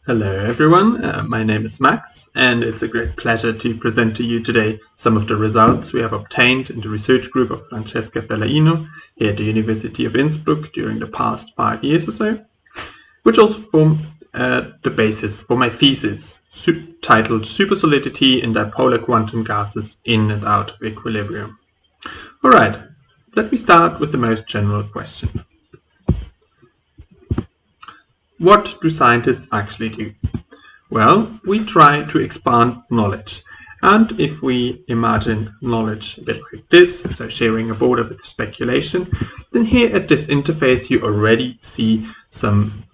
Hello everyone, my name is Max and it's a great pleasure to present to you today some of the results we have obtained in the research group of Francesca Fellaino here at the University of Innsbruck during the past 5 years or so, which also formed the basis for my thesis titled Supersolidity in Dipolar Quantum Gases in and out of Equilibrium. Alright, let me start with the most general question. What do scientists actually do? Well, we try to expand knowledge. And if we imagine knowledge a bit like this, so sharing a border with speculation, then here at this interface you already see some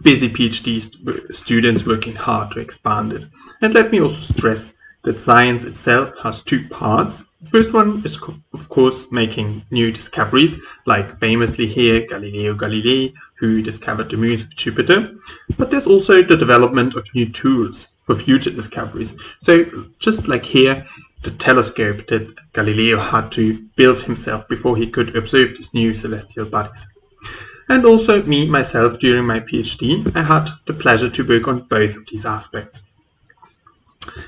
busy PhD students working hard to expand it. And let me also stress that science itself has two parts. The first one is, of course, making new discoveries, like famously here Galileo Galilei, who discovered the moons of Jupiter. But there's also the development of new tools for future discoveries. So just like here, the telescope that Galileo had to build himself before he could observe these new celestial bodies. And also me, myself, during my PhD, I had the pleasure to work on both of these aspects.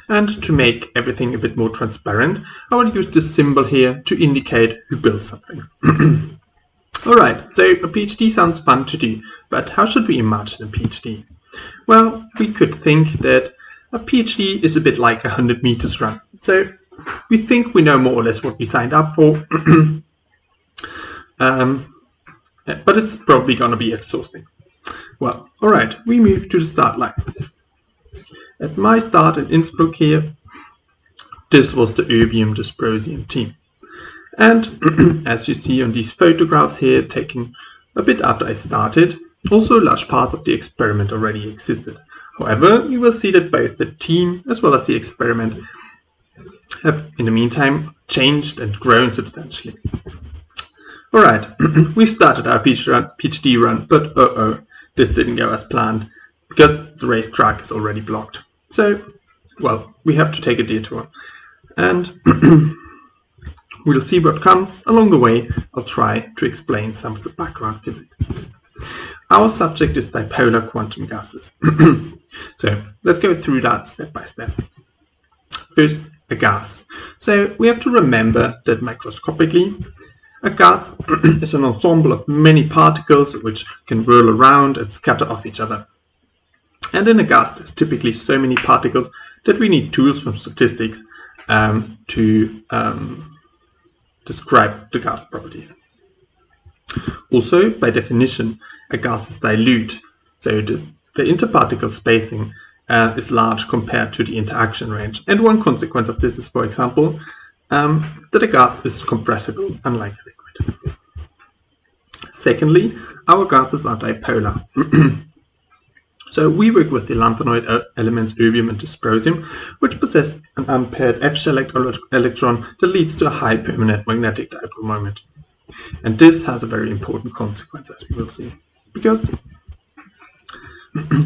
And to make everything a bit more transparent, I will use this symbol here to indicate who built something. Alright, so a PhD sounds fun to do, but how should we imagine a PhD? Well, we could think that a PhD is a bit like a 100 meters run. So we think we know more or less what we signed up for, but it's probably going to be exhausting. Well, alright, we move to the start line. At my start in Innsbruck here, this was the erbium dysprosium team. And as you see on these photographs here, taken a bit after I started, also large parts of the experiment already existed. However, you will see that both the team as well as the experiment have in the meantime changed and grown substantially. Alright, we started our PhD run, but this didn't go as planned, because the racetrack is already blocked. So, well, we have to take a detour. And we'll see what comes along the way. I'll try to explain some of the background physics. Our subject is dipolar quantum gases. So, let's go through that step by step. First, a gas. So, we have to remember that microscopically, a gas is an ensemble of many particles which can whirl around and scatter off each other. And in a gas, there's typically so many particles that we need tools from statistics to describe the gas properties. Also, by definition, a gas is dilute, so the interparticle spacing is large compared to the interaction range. And one consequence of this is, for example, that a gas is compressible, unlike a liquid. Secondly, our gases are dipolar. So we work with the lanthanoid elements erbium and dysprosium, which possess an unpaired F-shell electron that leads to a high permanent magnetic dipole moment. And this has a very important consequence, as we will see, because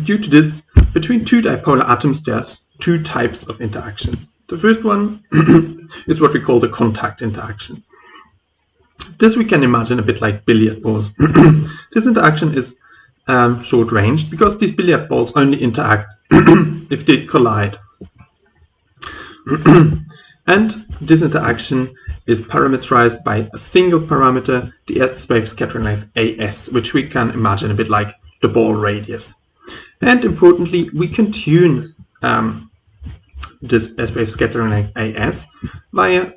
due to this, between two dipolar atoms there's two types of interactions. The first one is what we call the contact interaction. This we can imagine a bit like billiard balls. This interaction is short-ranged because these billiard balls only interact if they collide. And this interaction is parameterized by a single parameter, the S-wave scattering length AS, which we can imagine a bit like the ball radius. And importantly, we can tune this S-wave scattering length AS via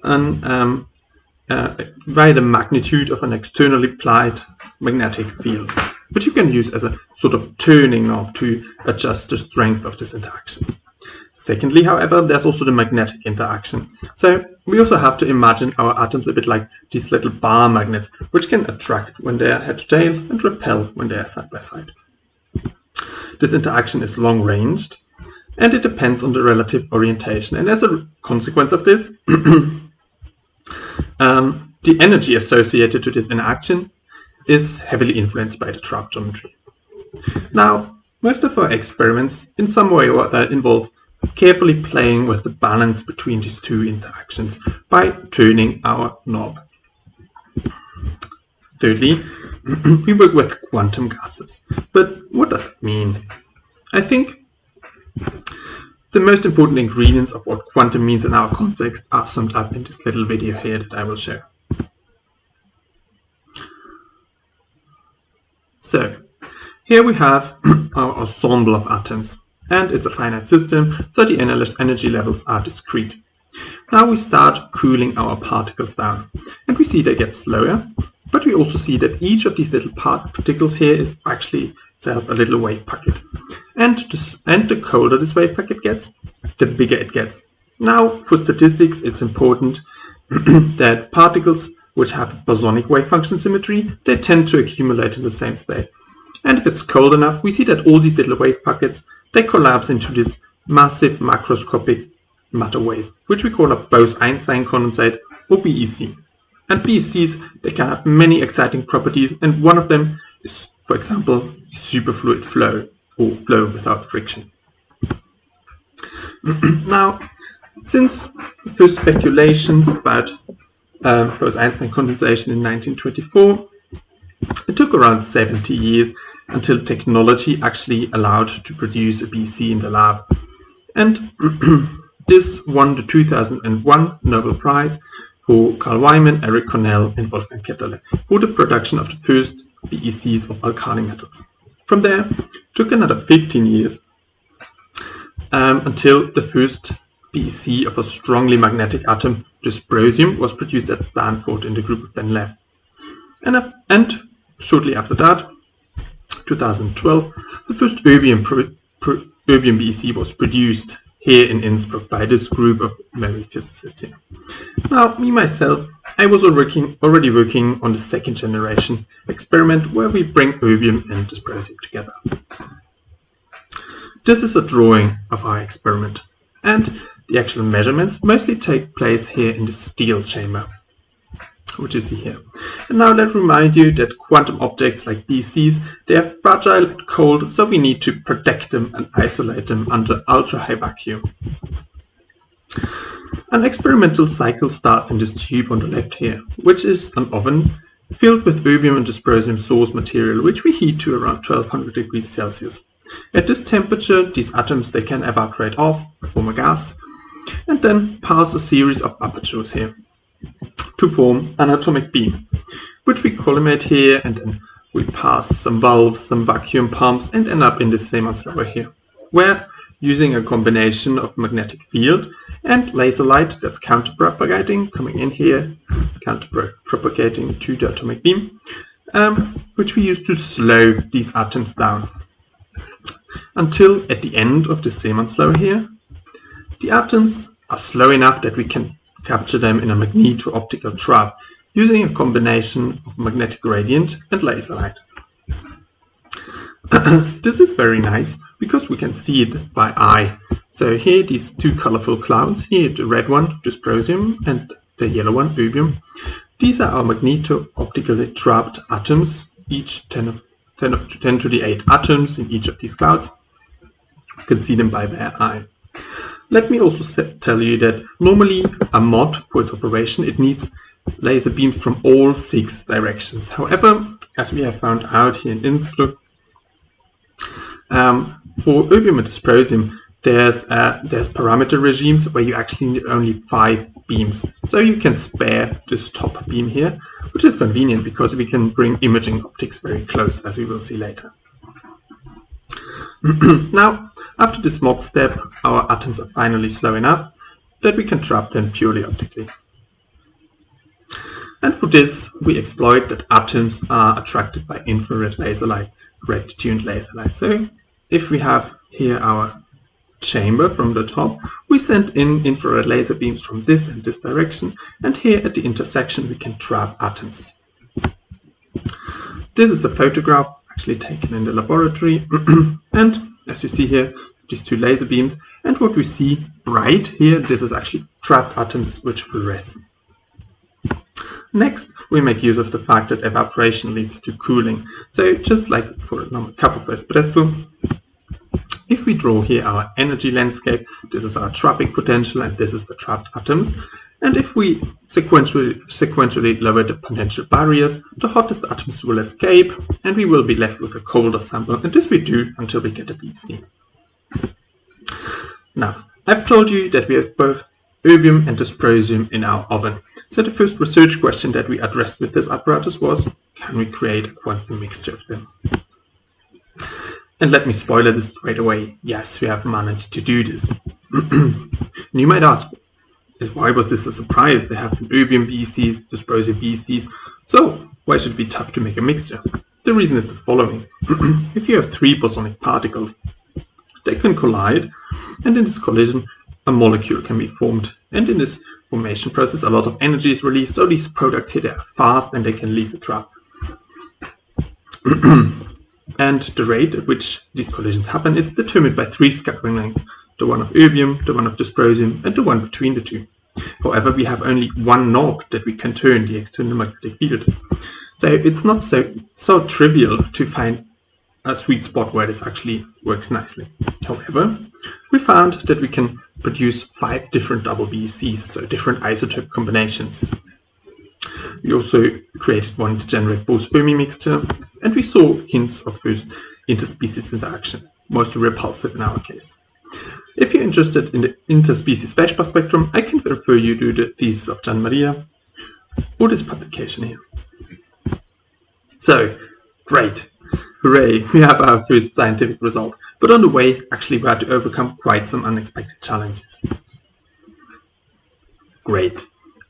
the magnitude of an externally applied magnetic field, which you can use as a sort of turning knob to adjust the strength of this interaction. Secondly, however, there's also the magnetic interaction. So we also have to imagine our atoms a bit like these little bar magnets, which can attract when they are head to tail and repel when they are side by side. This interaction is long-ranged, and it depends on the relative orientation. And as a consequence of this, the energy associated to this interaction is heavily influenced by the Trapp geometry. Now, most of our experiments in some way or other involve carefully playing with the balance between these two interactions by turning our knob. Thirdly, we work with quantum gases. But what does it mean? I think the most important ingredients of what quantum means in our context are summed up in this little video here that I will show. So, here we have our ensemble of atoms, and it's a finite system, so the energy levels are discrete. Now we start cooling our particles down, and we see they get slower, but we also see that each of these little particles here is actually itself a little wave packet. And the colder this wave packet gets, the bigger it gets. Now, for statistics, it's important that particles which have bosonic wave function symmetry, they tend to accumulate in the same state. And if it's cold enough, we see that all these little wave packets, they collapse into this massive macroscopic matter wave, which we call a Bose-Einstein condensate, or BEC. And BECs, they can have many exciting properties, and one of them is, for example, superfluid flow, or flow without friction. Now, since the first speculations about Bose-Einstein condensation in 1924, it took around 70 years until technology actually allowed to produce a BEC in the lab. And this won the 2001 Nobel Prize for Carl Wieman, Eric Cornell, and Wolfgang Ketterle for the production of the first BECs of alkali metals. From there, it took another 15 years until the first BEC of a strongly magnetic atom, dysprosium, was produced at Stanford in the group of Ben Lev. And shortly after that, 2012, the first erbium BEC was produced here in Innsbruck by this group of merry physicists here. Now, me myself, I was already working on the second generation experiment where we bring erbium and dysprosium together. This is a drawing of our experiment, and the actual measurements mostly take place here in the steel chamber, which you see here. And now let's remind you that quantum objects like BECs, they are fragile and cold, so we need to protect them and isolate them under ultra-high vacuum. An experimental cycle starts in this tube on the left here, which is an oven filled with erbium and dysprosium source material, which we heat to around 1200 degrees Celsius. At this temperature, these atoms, they can evaporate off, form a gas, and then pass a series of apertures here to form an atomic beam, which we collimate here, and then we pass some valves, some vacuum pumps, and end up in this Seemann-Lauer here, where using a combination of magnetic field and laser light that's counter-propagating, coming in here, counter-propagating to the atomic beam, which we use to slow these atoms down. Until at the end of the Seemann-Lauer here, the atoms are slow enough that we can capture them in a magneto-optical trap using a combination of magnetic gradient and laser light. This is very nice because we can see it by eye. So here these two colorful clouds, here the red one, dysprosium, and the yellow one, erbium. These are our magneto-optically trapped atoms, each 10 to the 8 atoms in each of these clouds. You can see them by their eye. Let me also tell you that normally a mod, for its operation, it needs laser beams from all 6 directions. However, as we have found out here in Innsbruck, for erbium and dysprosium, there's parameter regimes where you actually need only 5 beams. So you can spare this top beam here, which is convenient because we can bring imaging optics very close, as we will see later. Now, after this mod step, our atoms are finally slow enough that we can trap them purely optically. And for this, we exploit that atoms are attracted by infrared laser light, red-tuned laser light. So if we have here our chamber from the top, we send in infrared laser beams from this and this direction, and here at the intersection we can trap atoms. This is a photograph actually taken in the laboratory, and as you see here, these 2 laser beams, and what we see bright here, this is actually trapped atoms which fluoresce. Next, we make use of the fact that evaporation leads to cooling. So just like for a cup of espresso, if we draw here our energy landscape, this is our trapping potential and this is the trapped atoms. And if we sequentially lower the potential barriers, the hottest atoms will escape and we will be left with a colder sample. And this we do until we get a BEC. Now, I've told you that we have both erbium and dysprosium in our oven. So the first research question that we addressed with this apparatus was, can we create a quantum mixture of them? And let me spoiler this straight away. Yes, we have managed to do this. And you might ask, why was this a surprise? They have erbium BECs, dysprosium BECs, so why should it be tough to make a mixture? The reason is the following. If you have three bosonic particles, they can collide, and in this collision a molecule can be formed, and in this formation process a lot of energy is released, so these products here, they are fast and they can leave a trap. And the rate at which these collisions happen is determined by three scattering lengths, the one of erbium, the one of dysprosium, and the one between the two. However, we have only one knob that we can turn, the external magnetic field. So it's not so trivial to find a sweet spot where this actually works nicely. However, we found that we can produce 5 different double BECs, so different isotope combinations. We also created one to generate Bose-Fermi mixture, and we saw hints of first interspecies interaction, mostly repulsive in our case. If you're interested in the interspecies Feschbar spectrum, I can refer you to the thesis of Gian Maria or this publication here. So, great! Hooray, we have our first scientific result, but on the way, actually we had to overcome quite some unexpected challenges. Great.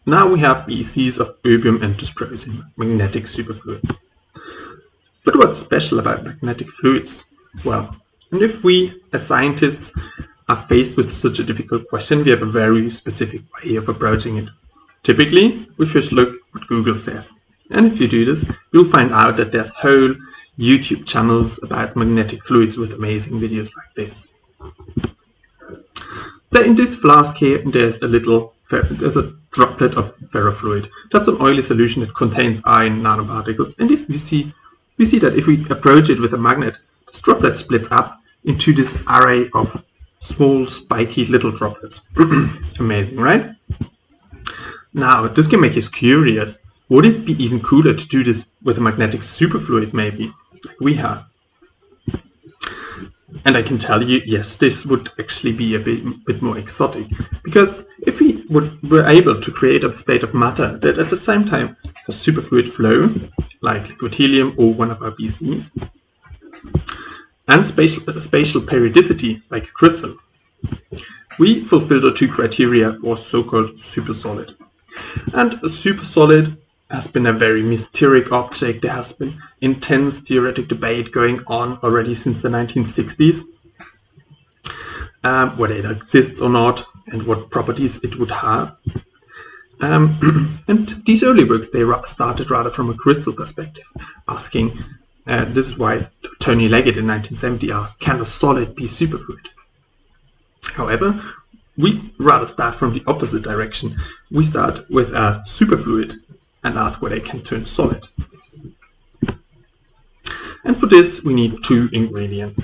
Now we have BECs of erbium and dysprosium, magnetic superfluids. But what's special about magnetic fluids? Well, and if we, as scientists, are faced with such a difficult question, we have a very specific way of approaching it. Typically, we first look what Google says. And if you do this, you'll find out that there's whole YouTube channels about magnetic fluids with amazing videos like this. So in this flask here, there's a droplet of ferrofluid. That's an oily solution that contains iron nanoparticles. And if we see that if we approach it with a magnet, this droplet splits up into this array of small, spiky little droplets. Amazing, right? Now, this can make us curious. Would it be even cooler to do this with a magnetic superfluid, maybe, like we have? And I can tell you, yes, this would actually be a bit more exotic, because if we were able to create a state of matter that at the same time has superfluid flow, like liquid helium or one of our BECs, and spatial periodicity, like a crystal, we fulfill the 2 criteria for so-called supersolid. And a supersolid has been a very mysterious object. There has been intense theoretic debate going on already since the 1960s, whether it exists or not and what properties it would have. And these early works, they started rather from a crystal perspective, asking, this is why Tony Leggett in 1970 asked, can a solid be superfluid? However, we rather start from the opposite direction. We start with a superfluid and ask whether it can turn solid. And for this we need 2 ingredients.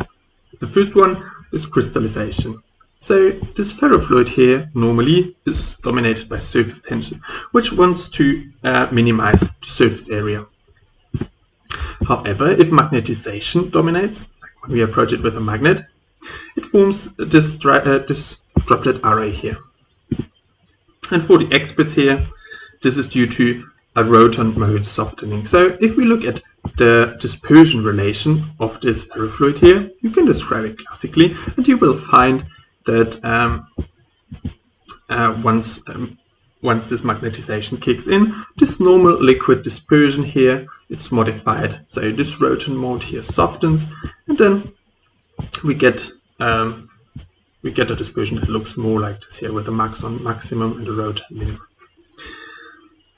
The first one is crystallization. So this ferrofluid here normally is dominated by surface tension, which wants to minimize the surface area. However, if magnetization dominates, like when we approach it with a magnet, it forms this droplet array here. And for the experts here, this is due to a Roton mode softening. So if we look at the dispersion relation of this ferrofluid here, you can describe it classically, and you will find that once this magnetization kicks in, this normal liquid dispersion here, it's modified. So this Roton mode here softens, and then we get a dispersion that looks more like this here, with a max on maximum and a Roton minimum.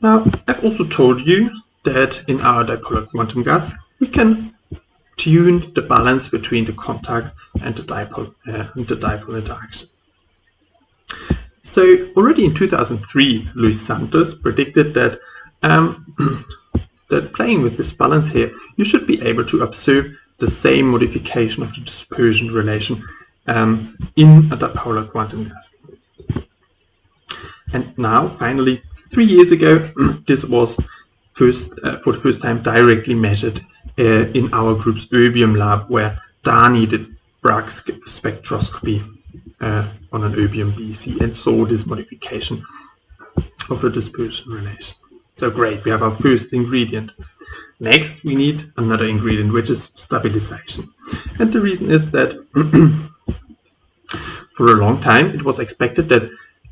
Now, I've also told you that in our dipolar quantum gas, we can tune the balance between the contact and the dipole interaction. So already in 2003, Luis Santos predicted that that playing with this balance here, you should be able to observe the same modification of the dispersion relation in a dipolar quantum gas. And now, finally, 3 years ago, this was for the first time directly measured in our group's erbium lab, where Dani did Bragg spectroscopy on an erbium BEC and saw this modification of the dispersion relation. So great, we have our first ingredient. Next, we need another ingredient, which is stabilization. And the reason is that for a long time it was expected that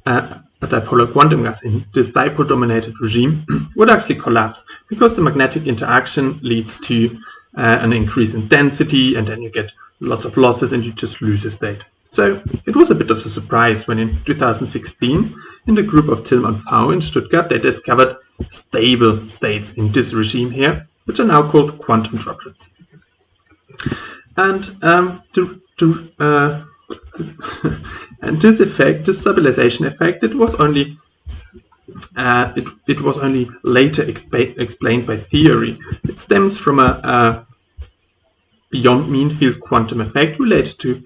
a dipolar quantum gas in this dipole-dominated regime would actually collapse because the magnetic interaction leads to an increase in density, and then you get lots of losses and you just lose a state. So it was a bit of a surprise when in 2016, in the group of Tilm and Pfau in Stuttgart, they discovered stable states in this regime here, which are now called quantum droplets. And and this effect, this stabilization effect, it was only later explained by theory. It stems from a beyond mean field quantum effect related to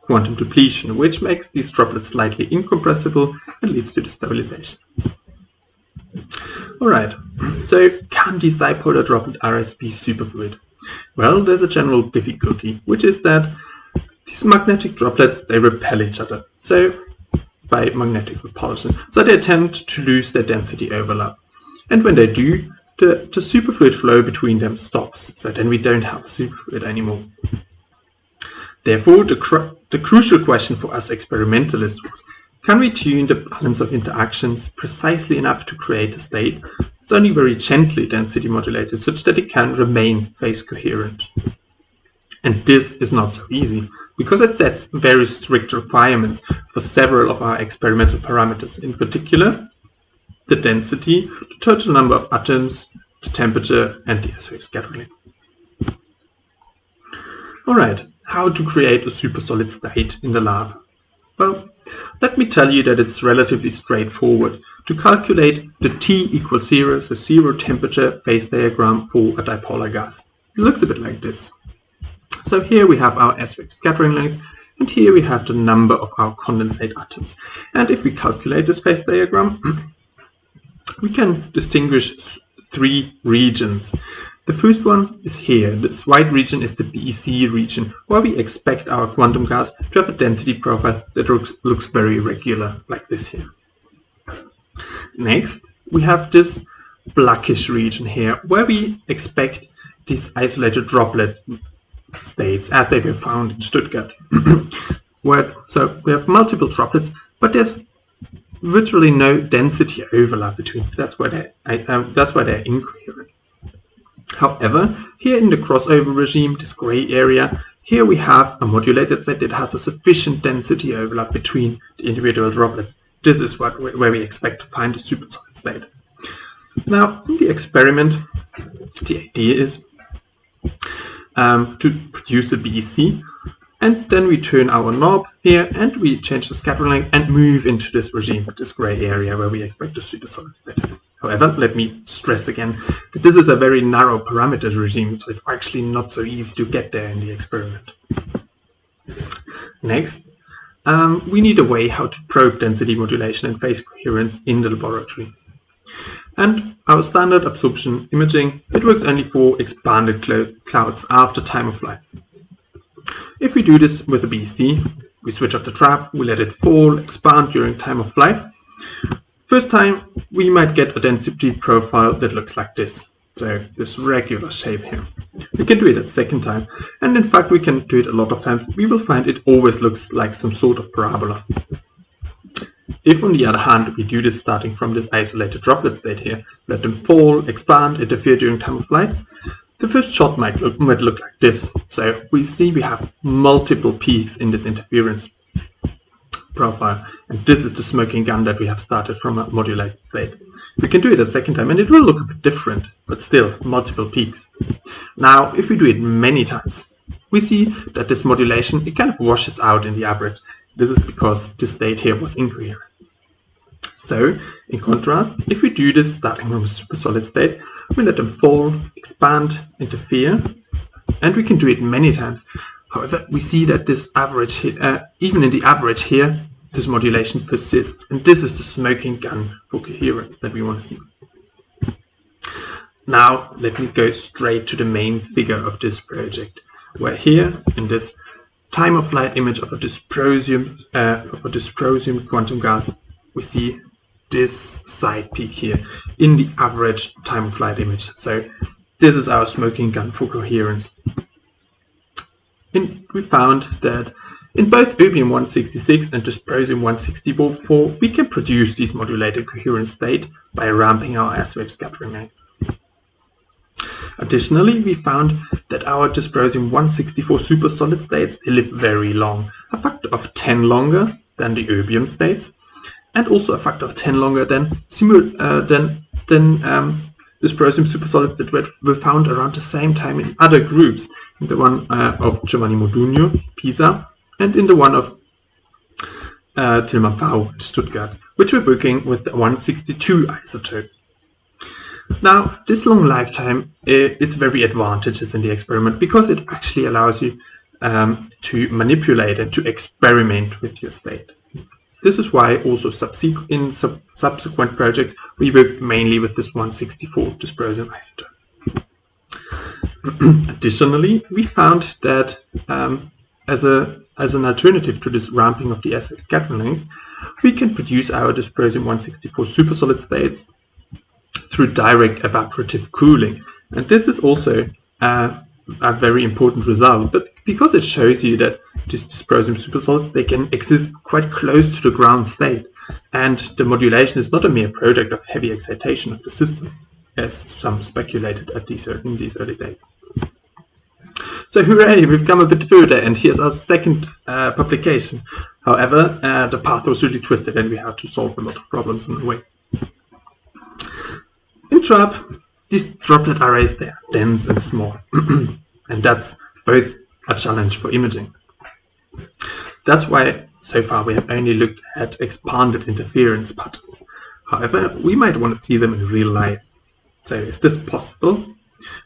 quantum depletion, which makes these droplets slightly incompressible and leads to the stabilization. Alright, so can these dipolar droplet arrays be superfluid? Well, there's a general difficulty, which is that these magnetic droplets, they repel each other, so by magnetic repulsion, so they tend to lose their density overlap. And when they do, the superfluid flow between them stops, so then we don't have superfluid anymore. Therefore, the crucial question for us experimentalists was, can we tune the balance of interactions precisely enough to create a state that's only very gently density modulated such that it can remain phase coherent? And this is not so easy, because it sets very strict requirements for several of our experimental parameters, in particular the density, the total number of atoms, the temperature, and the S-wave scattering. Alright, how to create a supersolid state in the lab? Well, let me tell you that it's relatively straightforward to calculate the T equals 0, so 0 temperature phase diagram for a dipolar gas. It looks a bit like this. So here we have our S-wave scattering length, and here we have the number of our condensate atoms. And if we calculate this phase diagram, we can distinguish three regions. The first one is here. This white region is the BEC region, where we expect our quantum gas to have a density profile that looks very regular, like this here. Next, we have this blackish region here, where we expect these isolated droplet states as they were found in Stuttgart. So we have multiple droplets, but there's virtually no density overlap between. That's why they're incoherent. However, here in the crossover regime, this gray area, here we have a modulated state that has a sufficient density overlap between the individual droplets. This is where we expect to find a supersolid state. Now, in the experiment, the idea is to produce a BEC, and then we turn our knob here and we change the scattering length and move into this regime, this gray area where we expect a supersolid state. However, let me stress again that this is a very narrow parameter regime, so it's actually not so easy to get there in the experiment. Next, we need a way how to probe density modulation and phase coherence in the laboratory. And our standard absorption imaging, it works only for expanded clouds after time of flight. If we do this with a BEC, we switch off the trap, we let it fall, expand during time of flight. First time, we might get a density profile that looks like this. So this regular shape here. We can do it a second time, and in fact we can do it a lot of times. We will find it always looks like some sort of parabola. If on the other hand we do this starting from this isolated droplet state here, let them fall, expand, interfere during time of flight, the first shot might look like this. So we see we have multiple peaks in this interference profile, and this is the smoking gun that we have started from a modulated state. We can do it a second time and it will look a bit different, but still multiple peaks. Now if we do it many times, we see that this modulation, it kind of washes out in the average. This is because this state here was incoherent. So in contrast, if we do this starting from a supersolid state, we let them fall, expand, interfere, and we can do it many times. However, we see that this average, even in the average here, this modulation persists, and this is the smoking gun for coherence that we want to see. Now, let me go straight to the main figure of this project. where here in this time of flight image of a dysprosium quantum gas, we see this side peak here in the average time of flight image. So this is our smoking gun for coherence. We found that in both erbium-166 and dysprosium-164, we can produce this modulated coherent state by ramping our S-wave scattering rate. Additionally, we found that our dysprosium-164 supersolid states live very long, a factor of 10 longer than the erbium states, and also a factor of 10 longer than dysprosium supersolids that were found around the same time in other groups, in the one of Giovanni Modugno, Pisa, and in the one of Tilman Pfau, Stuttgart, which were working with the 162 isotope. Now, this long lifetime, it's very advantageous in the experiment because it actually allows you to manipulate and to experiment with your state. This is why also in subsequent projects we work mainly with this 164 dysprosium isotope. Additionally, we found that as an alternative to this ramping of the S-wave scattering length, we can produce our dysprosium 164 supersolid states through direct evaporative cooling. And this is also a very important result, but because it shows you that these dysprosium supersolids, they can exist quite close to the ground state, and the modulation is not a mere product of heavy excitation of the system, as some speculated in these early days. So hooray, we've come a bit further, and here's our second publication. However, the path was really twisted and we had to solve a lot of problems on the way. In TRAP, these droplet arrays, they are dense and small, and that's both a challenge for imaging. That's why so far we have only looked at expanded interference patterns. However, we might want to see them in real life. So is this possible?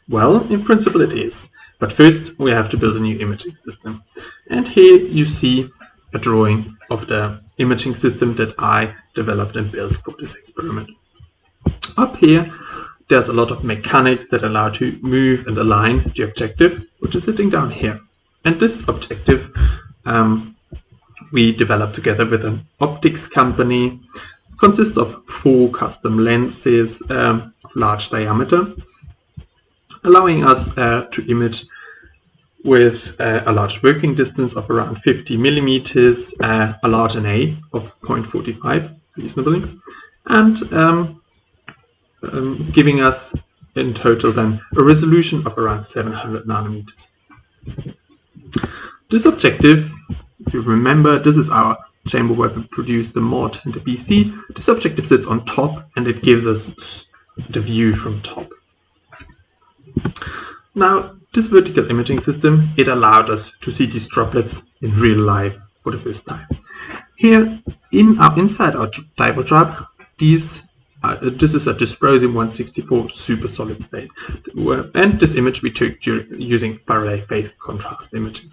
Well, in principle it is. But first we have to build a new imaging system. And here you see a drawing of the imaging system that I developed and built for this experiment. Up here there's a lot of mechanics that allow to move and align the objective, which is sitting down here. And this objective we developed together with an optics company. It consists of 4 custom lenses of large diameter, allowing us to image with a large working distance of around 50 millimeters, a large NA of 0.45 reasonably, and giving us in total then a resolution of around 700 nanometers. This objective, if you remember, this is our chamber where we produce the mod and the BC. This objective sits on top and it gives us the view from top. Now, this vertical imaging system, it allowed us to see these droplets in real life for the first time. Here, inside our dipole trap, this is a dysprosium 164 supersolid state, and this image we took using Faraday phase contrast imaging.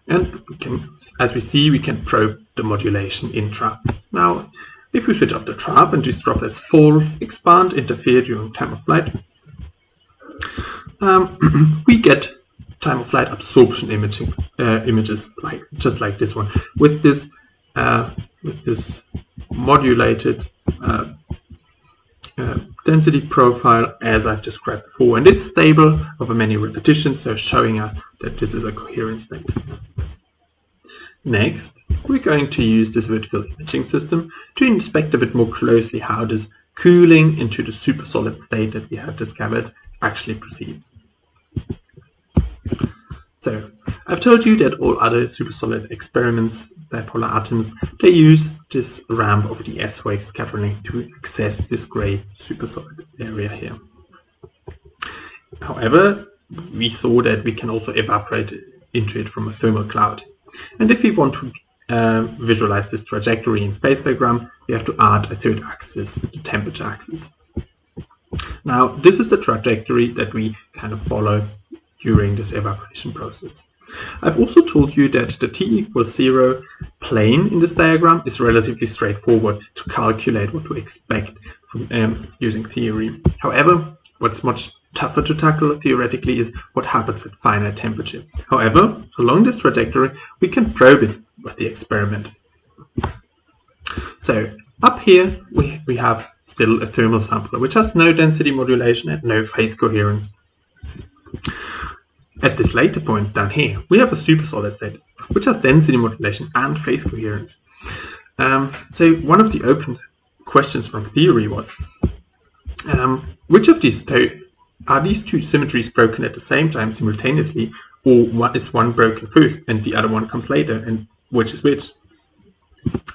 And as we see, we can probe the modulation in trap. Now, if we switch off the trap and these droplets fall, expand, interfere during time of flight, we get time of flight absorption images just like this one, with this modulated density profile as I've described before, and it's stable over many repetitions, so showing us that this is a coherent state. Next, we're going to use this vertical imaging system to inspect a bit more closely how this cooling into the supersolid state that we had discovered actually proceeds. So, I've told you that all other supersolid experiments, dipolar atoms, they use this ramp of the S-wave scattering to access this gray supersolid area here. However, we saw that we can also evaporate into it from a thermal cloud. And if we want to visualize this trajectory in phase diagram, we have to add a third axis, the temperature axis. Now, this is the trajectory that we kind of follow during this evaporation process. I've also told you that the t=0 plane in this diagram is relatively straightforward to calculate what to expect from using theory. However, what's much tougher to tackle theoretically is what happens at finite temperature. However, along this trajectory, we can probe it with the experiment. So up here, we have still a thermal sampler, which has no density modulation and no phase coherence. At this later point down here, we have a supersolid state, which has density modulation and phase coherence. So one of the open questions from theory was, which of these are these two symmetries broken at the same time simultaneously, or is one broken first and the other one comes later, and which is which?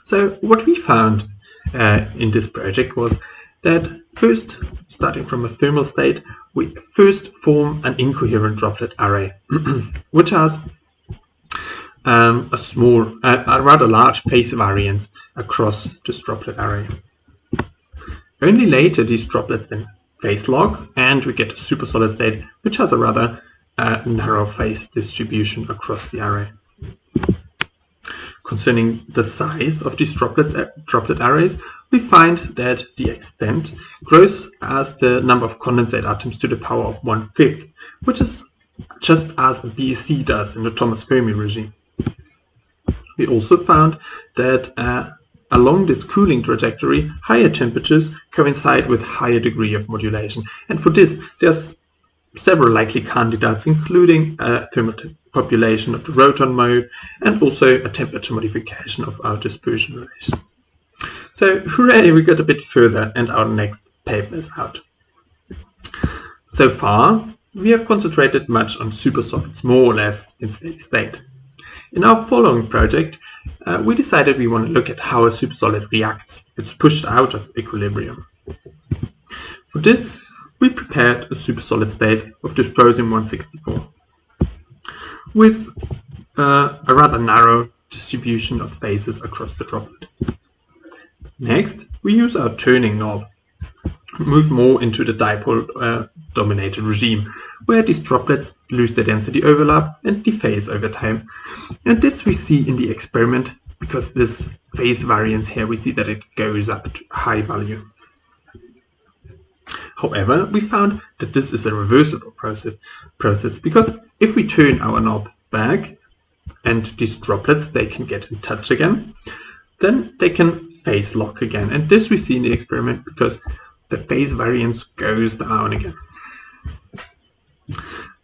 So what we found in this project was that first, starting from a thermal state, we first form an incoherent droplet array, which has a rather large phase variance across this droplet array. Only later these droplets then phase lock, and we get a supersolid state, which has a rather narrow phase distribution across the array. Concerning the size of these droplet arrays, we find that the extent grows as the number of condensate atoms to the power of 1/5, which is just as a BSC does in the Thomas Fermi regime. We also found that along this cooling trajectory, higher temperatures coincide with higher degree of modulation. And for this, there's several likely candidates, including a thermal population of the Roton mode and also a temperature modification of our dispersion relation. So hooray, we got a bit further and our next paper is out. So far, we have concentrated much on supersolids, more or less in steady state. In our following project, we decided we want to look at how a supersolid reacts. It's pushed out of equilibrium. For this, we prepared a supersolid state of dysprosium-164 with a rather narrow distribution of phases across the droplet. Next, we use our turning knob, move more into the dipole dominated regime, where these droplets lose their density overlap and dephase over time. And this we see in the experiment, because this phase variance here, we see that it goes up to a high value. However, we found that this is a reversible process, because if we turn our knob back and these droplets, they can get in touch again, then they can phase lock again. And this we see in the experiment because the phase variance goes down again.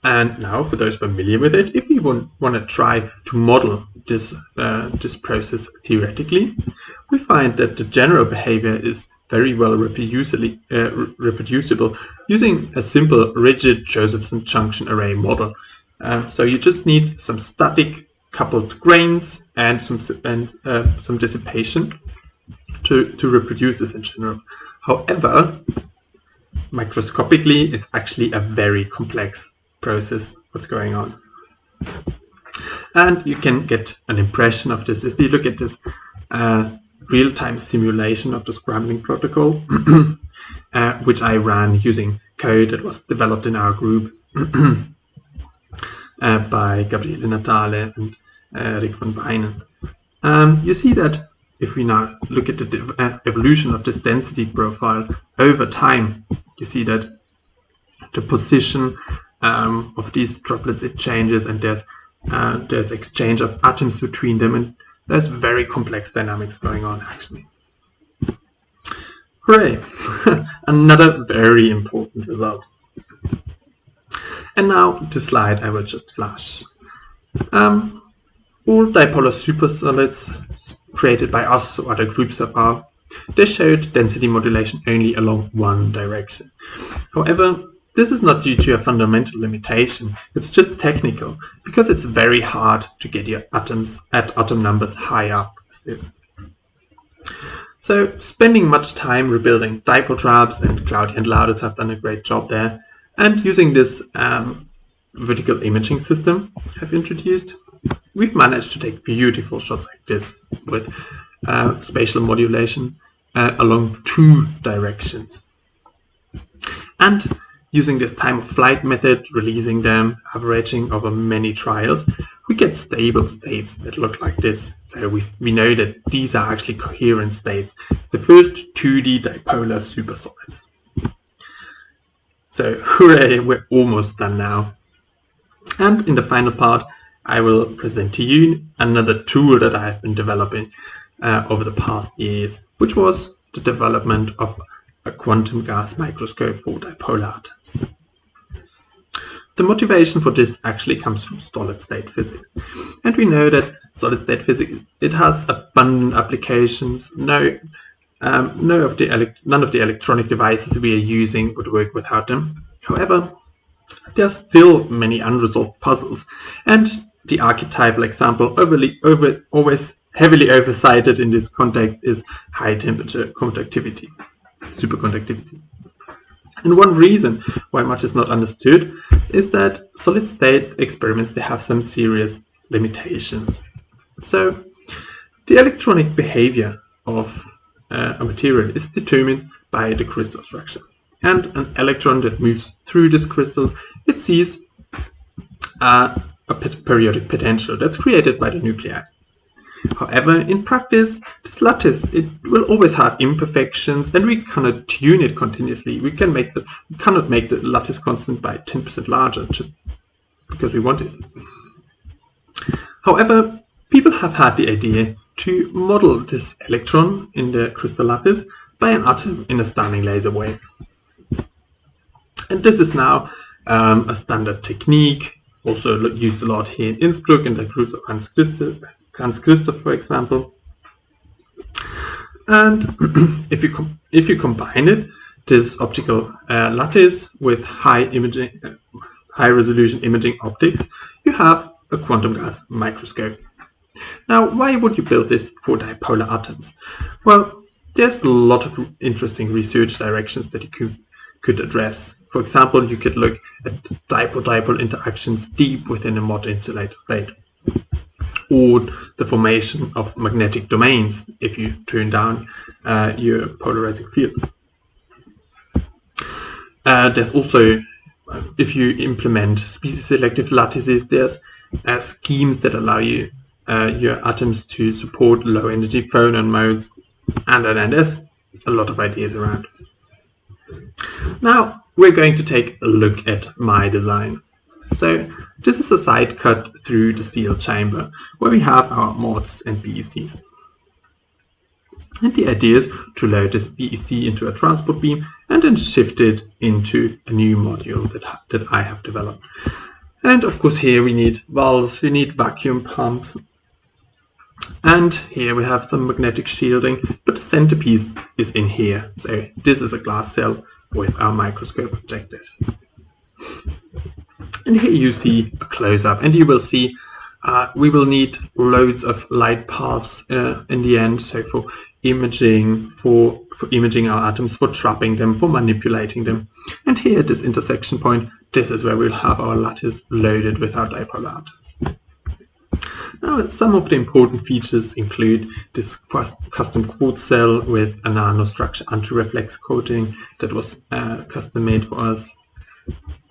And now, for those familiar with it, if we want to try to model this process theoretically, we find that the general behavior is very well reproducible using a simple rigid Josephson junction array model. So you just need some static coupled grains and some dissipation to reproduce this in general. However, microscopically, it's actually a very complex process what's going on. And you can get an impression of this if you look at this real-time simulation of the scrambling protocol, which I ran using code that was developed in our group by Gabriele Natale and Rick van Wijnen. You see that if we now look at the evolution of this density profile over time, you see that the position of these droplets, it changes, and there's exchange of atoms between them, and there's very complex dynamics going on actually. Hooray! Another very important result. And now the slide I will just flash. All dipolar supersolids created by us or other groups so far, they showed density modulation only along one direction. However, this is not due to a fundamental limitation, it's just technical, because it's very hard to get your atoms at atom numbers high up as this. So spending much time rebuilding dipole traps, and Claudia and Laudis have done a great job there, and using this vertical imaging system I've introduced, we've managed to take beautiful shots like this with spatial modulation along two directions. And using this time of flight method, releasing them, averaging over many trials, we get stable states that look like this. So we know that these are actually coherent states, the first 2D dipolar supersolids. So hooray, we're almost done now. And in the final part, I will present to you another tool that I have been developing over the past years, which was the development of a quantum gas microscope for dipolar atoms. The motivation for this actually comes from solid-state physics, and we know that solid-state physics, it has abundant applications. None of the electronic devices we are using would work without them. However, there are still many unresolved puzzles, and the archetypal example always heavily overcited in this context is high temperature conductivity, superconductivity. And one reason why much is not understood is that solid state experiments, they have some serious limitations. So the electronic behavior of a material is determined by the crystal structure. And an electron that moves through this crystal, it sees a periodic potential that's created by the nuclei. However, in practice, this lattice, it will always have imperfections, and we cannot tune it continuously. We cannot make the lattice constant by 10% larger just because we want it. However, people have had the idea to model this electron in the crystal lattice by an atom in a standing laser wave. And this is now a standard technique, also used a lot here in Innsbruck in the group of Hans Christoph, for example. And if you combine it, this optical lattice with high resolution imaging optics, you have a quantum gas microscope. Now, why would you build this for dipolar atoms? Well, there's a lot of interesting research directions that you could address. For example, you could look at dipole-dipole interactions deep within a mod insulator state, or the formation of magnetic domains if you turn down your polarizing field. There's also, if you implement species-selective lattices, there's schemes that allow you your atoms to support low-energy phonon modes, and then there's a lot of ideas around. Now we're going to take a look at my design. So this is a side cut through the steel chamber where we have our mods and BECs. And the idea is to load this BEC into a transport beam and then shift it into a new module that I have developed. And of course here we need valves, we need vacuum pumps, and here we have some magnetic shielding, but the centerpiece is in here. So this is a glass cell with our microscope objective. And here you see a close-up, and you will see we will need loads of light paths in the end, so for imaging, for imaging our atoms, for trapping them, for manipulating them. And here at this intersection point, this is where we'll have our lattice loaded with our dipolar atoms. Now, some of the important features include this custom quartz cell with a nanostructure anti-reflex coating that was custom made for us.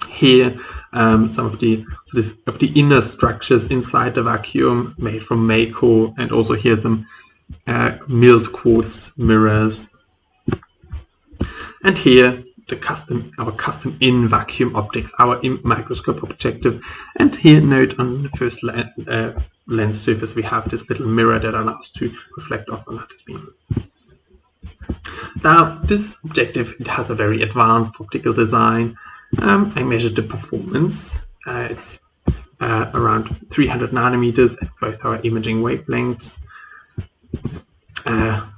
Here, some of the inner structures inside the vacuum made from Mako, and also here some milled quartz mirrors. And here our custom in vacuum optics, our microscope objective. And here, note on the first lens surface, we have this little mirror that allows to reflect off a lattice beam. Now, this objective, it has a very advanced optical design. I measured the performance. It's around 300 nanometers at both our imaging wavelengths,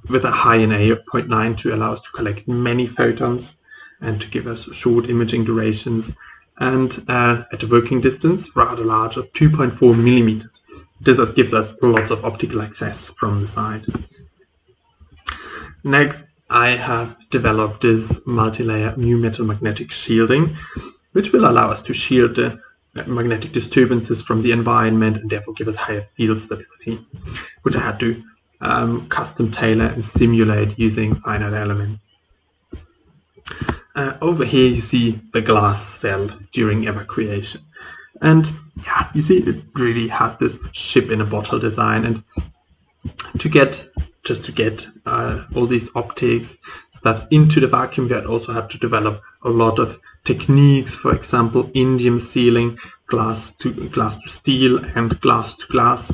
with a high NA of 0.9 to allow us to collect many photons and to give us short imaging durations, and at a working distance rather large of 2.4 millimeters. This gives us lots of optical access from the side. Next, I have developed this multi-layer mu metal magnetic shielding, which will allow us to shield the magnetic disturbances from the environment and therefore give us higher field stability, which I had to custom tailor and simulate using finite elements. Over here you see the glass cell during evacuation, and yeah, you see it really has this ship in a bottle design, and to get all these optics stuff into the vacuum, we also have to develop a lot of techniques, for example, indium sealing, glass to steel, and glass to glass,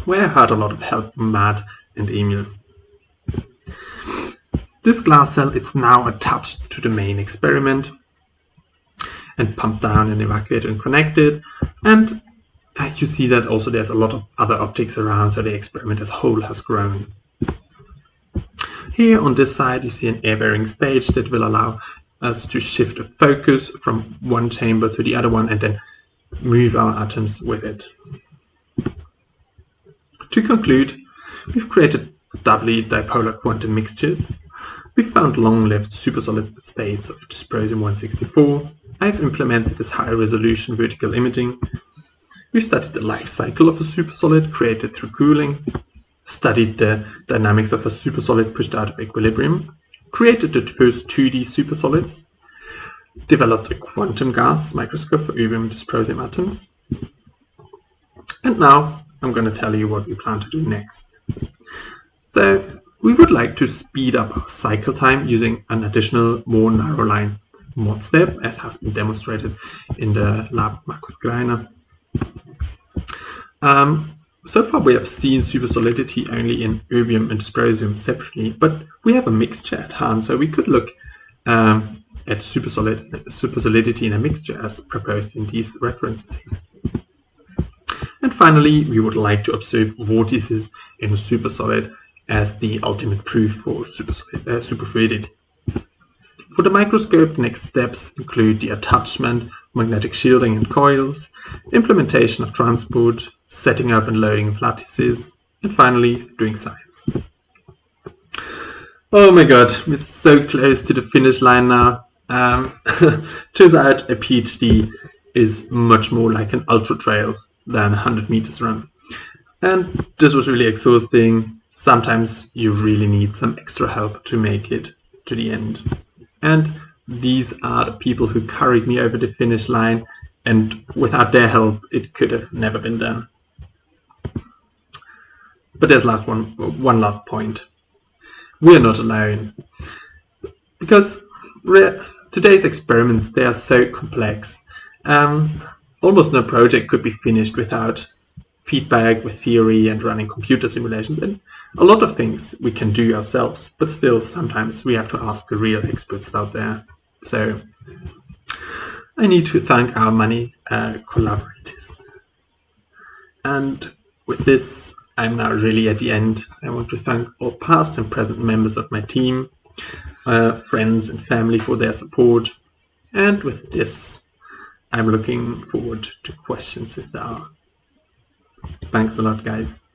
where I had a lot of help from Matt and Emil. This glass cell is now attached to the main experiment and pumped down and evacuated and connected, and you see that also there's a lot of other optics around, so the experiment as a whole has grown. Here on this side you see an air bearing stage that will allow us to shift the focus from one chamber to the other one and then move our atoms with it. To conclude, we've created doubly dipolar quantum mixtures. We found long-lived supersolid states of dysprosium-164. I've implemented this high-resolution vertical imaging. We've studied the life cycle of a supersolid created through cooling, studied the dynamics of a supersolid pushed out of equilibrium, created the first 2D supersolids, developed a quantum gas microscope for erbium dysprosium atoms, and now I'm going to tell you what we plan to do next. So we would like to speed up our cycle time using an additional, more narrow line mod step, as has been demonstrated in the lab of Markus Greiner. So far we have seen supersolidity only in erbium and dysprosium separately, but we have a mixture at hand, so we could look at supersolidity in a mixture as proposed in these references here. And finally, we would like to observe vortices in a supersolid as the ultimate proof for superfluidity. For the microscope, the next steps include the attachment, magnetic shielding and coils, implementation of transport, setting up and loading of lattices, and finally doing science. Oh my god, we're so close to the finish line now. Turns out a PhD is much more like an ultra trail than 100 meters run. And this was really exhausting. Sometimes you really need some extra help to make it to the end. And these are the people who carried me over the finish line, and without their help it could have never been done. But there's one last point. We're not alone. Because today's experiments, they are so complex. Almost no project could be finished without feedback with theory and running computer simulations, and a lot of things we can do ourselves, but still sometimes we have to ask the real experts out there. So I need to thank our many collaborators. And with this, I'm now really at the end. I want to thank all past and present members of my team, friends and family for their support. And with this, I'm looking forward to questions if there are. Thanks a lot, guys.